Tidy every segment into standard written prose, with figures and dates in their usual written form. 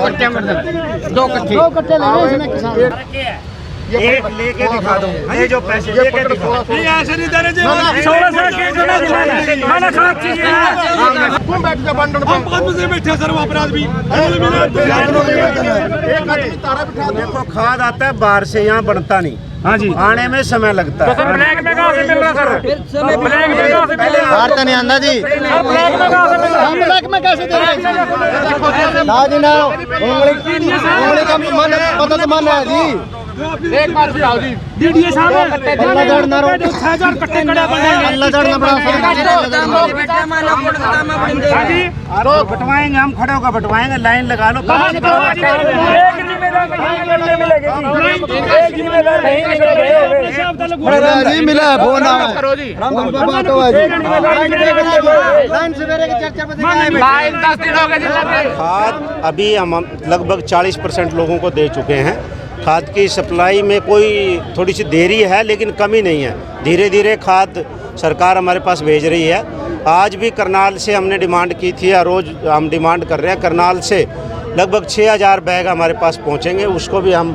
कट्टे दो कट्टे लेने इसमें किसान एक लेके दिखा दो ये जो पैसे लेके दिखा नहीं ऐसे नहीं देने जी 1600 के जो ना खाना खराब चीज है तुम बैठ जा बंडन हम बहुत मुझे बैठे सर वो अपराध भी एक आदमी तारा बिठा दो। देखो खाद आता है बाहर से, यहाँ बनता नहीं। हाँ जी, आने में समय लगता है। ब्लैक में कहाँ से मिल रहा सर? ब्लैक में कहाँ से मिल रहा? बाहर तो नहीं आंदा जी। ब्लैक में कहाँ से मिल रहा? ब्लैक में कैसे दे रहे हैं? ना जी ना, उंगली का मन पता तो मन है जी। एक बार फिर आओ जी डीडीए साहब अल्लाह जड़ना रो 6000 कट्टे कड़े बने अल्लाह जड़ना बड़ा हाँ जी आरो बटवाएंगे, हम खड़े होकर बटवाएंगे, लाइन लगा लो। एक जिम्मेदार नहीं मिलेगी एक जिम्मेदार नहीं जी मिला है फोन करो जी बात हुआ जी लाइन सवेरे की चर्चा पे लाइन 10 दिन हो गए जी लगे। खाद अभी हम लगभग 40% लोगों को दे चुके हैं। खाद की सप्लाई में कोई थोड़ी सी देरी है, लेकिन कमी नहीं है। धीरे धीरे खाद सरकार हमारे पास भेज रही है। आज भी करनाल से हमने डिमांड की थी, या रोज़ हम डिमांड कर रहे हैं। करनाल से लगभग 6000 बैग हमारे पास पहुंचेंगे। उसको भी हम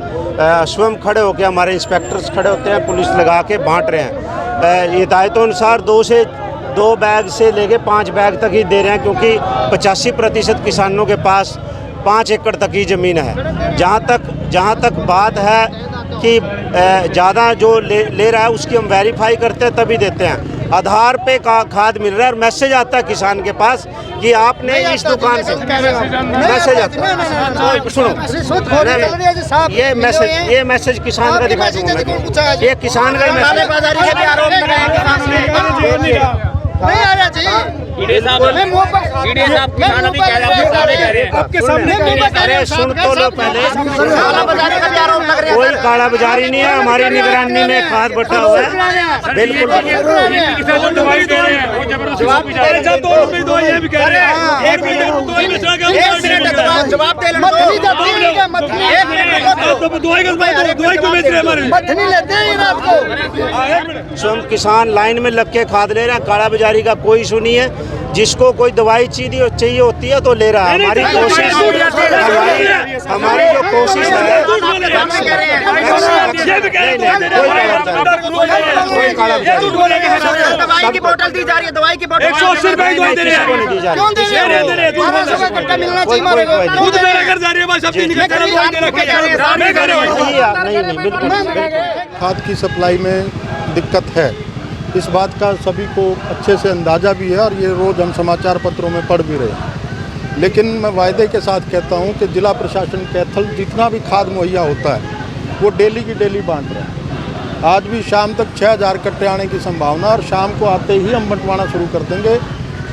स्वयं खड़े होकर, हमारे इंस्पेक्टर्स खड़े होते हैं, पुलिस लगा के बांट रहे हैं। हिदायतों अनुसार 2 बैग से लेके 5 बैग तक ही दे रहे हैं, क्योंकि 85% किसानों के पास 5 एकड़ तक ही ज़मीन है। जहाँ तक बात है कि ज़्यादा जो ले रहा है उसकी हम वेरीफाई करते हैं, तभी देते हैं। आधार पे खाद मिल रहा है और मैसेज आता है किसान के पास कि आपने इस दुकान से मैसेज आता है। सुनो, ये मैसेज किसान का दिखा दूंगा। ये किसान का मैसेज नहीं आ रहा जी। आपके सामने अरे सुन तो लो पहले, कोई काला बाजारी नहीं है। हमारी निगरानी में खाद बटा हुआ है, बिल्कुल। स्वयं किसान लाइन में लग के खाद ले रहे हैं। काला बाजारी का कोई इशू नहीं है। जिसको कोई दवाई चाहिए होती है तो ले रहा है। हमारी कोशिश, हमारी जो कोशिश है, दवाई की बोतल दी जा रही है, दवाई की बोतल 180 रुपए दी जा रही है। मिलना चाहिए खाद की सप्लाई में दिक्कत है, इस बात का सभी को अच्छे से अंदाज़ा भी है और ये रोज़ हम समाचार पत्रों में पढ़ भी रहे हैं। लेकिन मैं वायदे के साथ कहता हूँ कि जिला प्रशासन कैथल जितना भी खाद मुहैया होता है वो डेली की डेली बांट रहे हैं। आज भी शाम तक 6000 कट्टे आने की संभावना, और शाम को आते ही हम बंटवाना शुरू कर देंगे,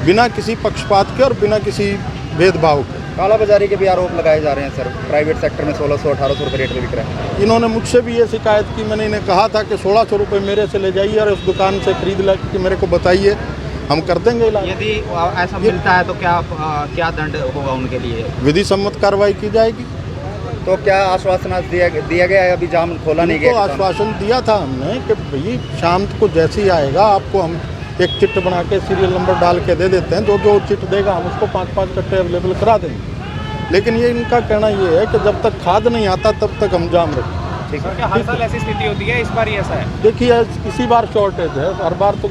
बिना किसी पक्षपात के और बिना किसी भेदभाव के। काला बाजारी के भी आरोप लगाए जा रहे हैं सर। प्राइवेट सेक्टर में 1600-1800 रुपये रेट में बिक रहा है। इन्होंने मुझसे भी ये शिकायत की। मैंने इन्हें कहा था कि 1600 रुपये मेरे से ले जाइए और उस दुकान से खरीद ला कि मेरे को बताइए, हम कर देंगे इलाज। यदि ऐसा मिलता है तो क्या दंड होगा उनके लिए? विधि सम्मत कार्रवाई की जाएगी। तो क्या आश्वासन दिया गया है? अभी जाम खोला नहीं गया? तो आश्वासन दिया था हमने कि भाई शाम को जैसे ही आएगा आपको हम एक चिट बना के सीरियल नंबर डाल के दे देते हैं। जो चिट देगा हम उसको 5-5 कट्टे अवेलेबल करा देंगे। लेकिन ये इनका कहना ये है कि जब तक खाद नहीं आता तब तक हम जाम रखें। ठीक है। क्या हर साल ऐसी स्थिति होती है, इस बार ही ऐसा है? देखिए, इसी बार शॉर्टेज है, हर बार तो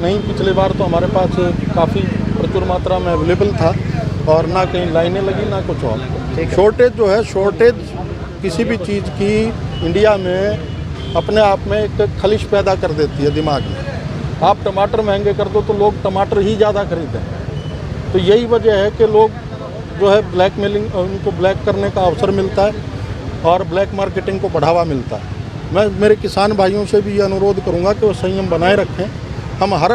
नहीं। पिछले बार तो हमारे पास काफ़ी प्रचुर मात्रा में अवेलेबल था और ना कहीं लाइनें लगी ना कुछ और। शॉर्टेज जो है, शॉर्टेज किसी भी चीज़ की इंडिया में अपने आप में एक खलिश पैदा कर देती है दिमाग में। आप टमाटर महंगे कर दो तो लोग टमाटर ही ज़्यादा खरीदें। तो यही वजह है कि लोग जो है ब्लैकमेलिंग, उनको ब्लैक करने का अवसर मिलता है और ब्लैक मार्केटिंग को बढ़ावा मिलता है। मैं मेरे किसान भाइयों से भी ये अनुरोध करूंगा कि वो संयम बनाए रखें। हम हर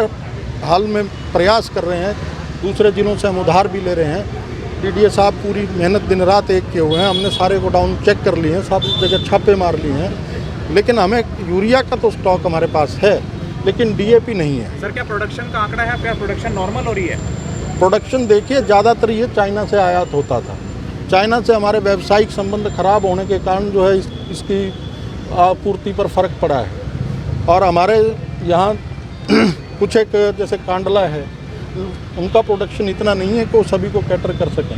हाल में प्रयास कर रहे हैं, दूसरे जिलों से हम उधार भी ले रहे हैं। डीडीए साहब पूरी मेहनत दिन रात एक किए हुए हैं। हमने सारे गोडाउन चेक कर लिए हैं, सब जगह छापे मार लिए हैं। लेकिन हमें यूरिया का तो स्टॉक हमारे पास है, लेकिन डीएपी नहीं है। सर, क्या प्रोडक्शन का आंकड़ा है? क्या प्रोडक्शन नॉर्मल हो रही है? प्रोडक्शन देखिए, ज़्यादातर ये चाइना से आयात होता था। चाइना से हमारे व्यावसायिक संबंध खराब होने के कारण जो है इसकी आपूर्ति पर फ़र्क पड़ा है। और हमारे यहाँ कुछ एक जैसे कांडला है, उनका प्रोडक्शन इतना नहीं है कि वो सभी को कैटर कर सकें।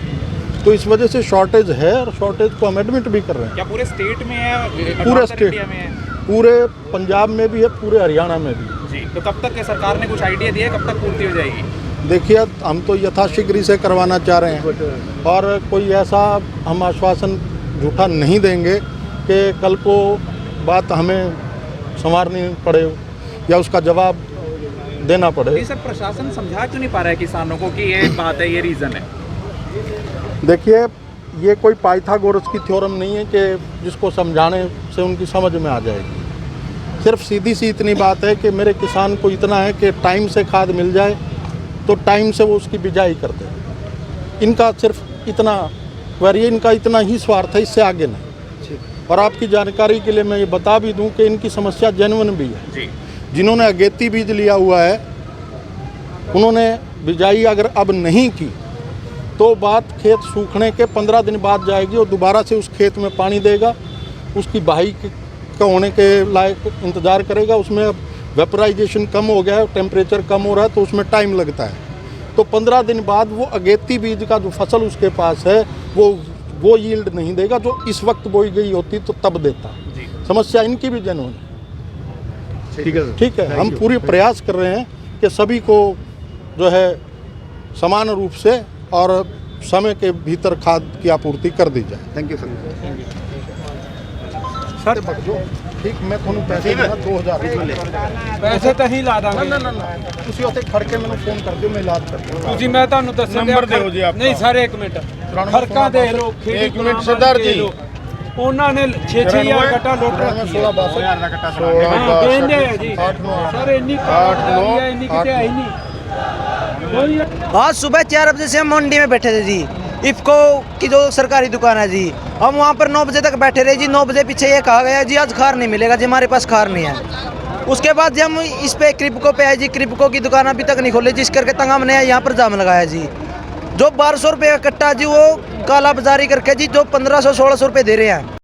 तो इस वजह से शॉर्टेज है और शॉर्टेज को हम एडमिट भी कर रहे हैं। क्या पूरे स्टेट में है, पूरे नॉर्थन स्टेट इंडिया में है? पूरे पंजाब में भी है, पूरे हरियाणा में भी है। जी, तो कब तक के सरकार ने कुछ आइडिया दिया है, कब तक पूर्ति हो जाएगी? देखिए, हम तो यथाशीघ्र इसे करवाना चाह रहे हैं और कोई ऐसा हम आश्वासन झूठा नहीं देंगे कि कल को बात हमें संवारनी पड़े या उसका जवाब देना पड़े। नहीं सर, प्रशासन समझा क्यों नहीं पा रहा है किसानों को कि ये बात है, ये रीज़न है? देखिए, ये कोई पाइथागोरस की थ्योरम नहीं है कि जिसको समझाने से उनकी समझ में आ जाएगी। सिर्फ सीधी सी इतनी बात है कि मेरे किसान को इतना है कि टाइम से खाद मिल जाए तो टाइम से वो उसकी बिजाई कर दे। इनका सिर्फ इतना वैरिय, इनका इतना ही स्वार्थ है, इससे आगे नहीं। और आपकी जानकारी के लिए मैं ये बता भी दूं कि इनकी समस्या जेन्युइन भी है। जी, जिन्होंने अगेती बीज लिया हुआ है उन्होंने बिजाई अगर अब नहीं की तो बात खेत सूखने के 15 दिन बाद जाएगी और दोबारा से उस खेत में पानी देगा, उसकी बहाई का होने के लायक इंतज़ार करेगा। उसमें अब वेपराइजेशन कम हो गया है, टेम्परेचर कम हो रहा है, तो उसमें टाइम लगता है। तो 15 दिन बाद वो अगेती बीज का जो फसल उसके पास है वो यील्ड नहीं देगा जो इस वक्त बोई गई होती तो तब देता। समस्या इनकी भी जेन्युइन है। ठीक है, हम पूरी प्रयास कर रहे हैं कि सभी को जो है समान रूप से और समय के भीतर खाद की आपूर्ति कर दी जाए। Thank you sir. सर ठीक, मैं ਤੁਹਾਨੂੰ ਪੈਸੇ ਦੇਣਾ 2000 ਪੈਸੇ ਤਾਂ ਹੀ ਲਾ ਦਾਂਗੇ। ਨਾ ਤੁਸੀਂ ਉੱਥੇ ਖੜ ਕੇ ਮੈਨੂੰ ਫੋਨ ਕਰ ਦਿਓ, ਮੈਂ ਇਲਾਜ ਕਰ ਦੂੰਗਾ। ਤੁਸੀਂ ਮੈਂ ਤੁਹਾਨੂੰ ਦੱਸਣ ਨੰਬਰ ਦਿਓ ਜੀ ਆਪਣਾ। ਨਹੀਂ ਸਰ, ਇੱਕ ਮਿੰਟ ਫਰਕਾਂ ਦੇ ਲੋ, ਖੇੜੀ ਇੱਕ ਮਿੰਟ ਸਰਦਾਰ ਜੀ। ਉਹਨਾਂ ਨੇ 6-6000 ਕੱਟਾ ਲੁੱਟ ਰੱਖੀ 16 62 ਹਾਂ, ਕਹਿੰਦੇ ਆ ਜੀ ਸਰ, ਇੰਨੀ ਕਾਟ ਹੈ, ਇੰਨੀ ਕਿਤੇ ਆਈ ਨਹੀਂ। आज सुबह 4 बजे से हम मंडी में बैठे थे जी, इफ्को की जो सरकारी दुकान है जी। हम वहाँ पर 9 बजे तक बैठे रहे जी। 9 बजे पीछे ये कहा गया जी आज खार नहीं मिलेगा जी, हमारे पास खार नहीं है। उसके बाद जी हम इस पे क्रिप्को पे आए जी। क्रिप्को की दुकान अभी तक नहीं खोली, जिस करके तंग हमने यहाँ पर जाम लगाया जी। जो 1200 रुपये का कट्टा जी वो काला बाजारी करके जी जो 1500-1600 रुपये दे रहे हैं।